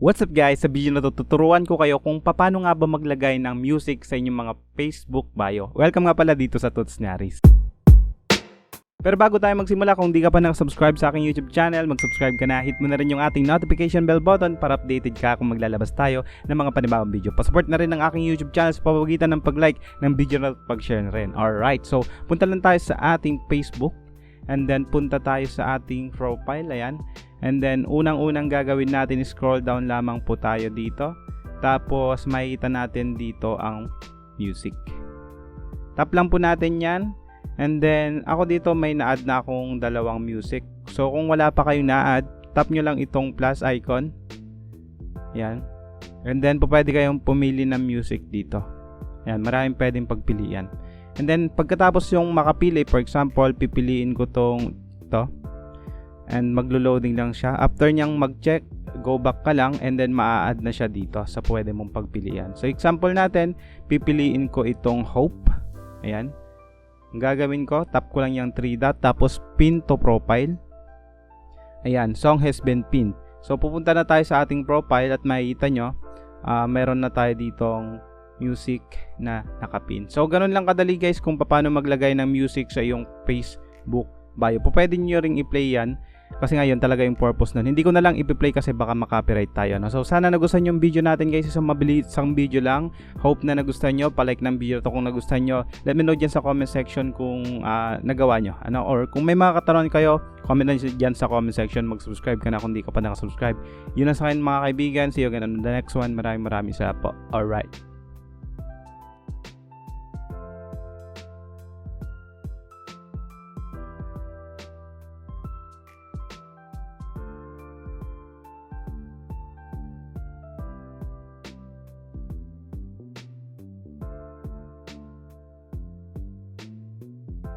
What's up guys? Sa video na to, tuturuan ko kayo kung paano nga ba maglagay ng music sa inyong mga Facebook bio. Welcome nga pala dito sa Tuts Ni Haries. Pero bago tayo magsimula, kung di ka pa nakasubscribe sa aking YouTube channel, mag-subscribe ka na, hit mo na rin yung ating notification bell button para updated ka kung maglalabas tayo ng mga panibagong video. Pasupport na rin ng aking YouTube channel sa pamamagitan ng pag-like ng video na pag-share na rin. Alright, so punta lang tayo sa ating Facebook and then punta tayo sa ating profile, ayan. And then unang-unang gagawin natin is scroll down lamang po tayo dito. Tapos makikita natin dito ang music. Tap lang po natin yan. And then ako dito may na-add na akong dalawang music. So kung wala pa kayong na-add, tap nyo lang itong plus icon. Yan. And then po pwede kayong pumili ng music dito. Yan, maraming pwedeng pagpilian. And then pagkatapos yung makapili, for example, pipiliin ko to. And maglo-loading lang siya. After niyang mag-check, go back ka lang and then maa-add na siya dito sa pwede mong pagpilian. So example natin, pipiliin ko itong Hope. Ayan. Ang gagawin ko, tap ko lang yung 3 dot tapos pin to profile. Ayan, song has been pinned. So pupunta na tayo sa ating profile at makikita nyo, meron na tayo ditong music na nakapin. So ganun lang kadali guys kung paano maglagay ng music sa iyong Facebook bio. Pwede nyo ring i-play yan kasi ngayon talaga yung purpose nun. Hindi ko na lang i-play kasi baka makopyright tayo, no? So sana nagustuhan yung video natin guys. Isang mabilisang video lang. Hope na nagustuhan nyo. Palike ng video to kung nagustuhan nyo. Let me know dyan sa comment section kung nagawa nyo, ano? Or kung may mga katanungan kayo, comment na dyan sa comment section. Mag-subscribe ka na kung di ka pa nakasubscribe. Yun lang sa akin mga kaibigan. See you again on the next one. Maraming salamat po. Alright.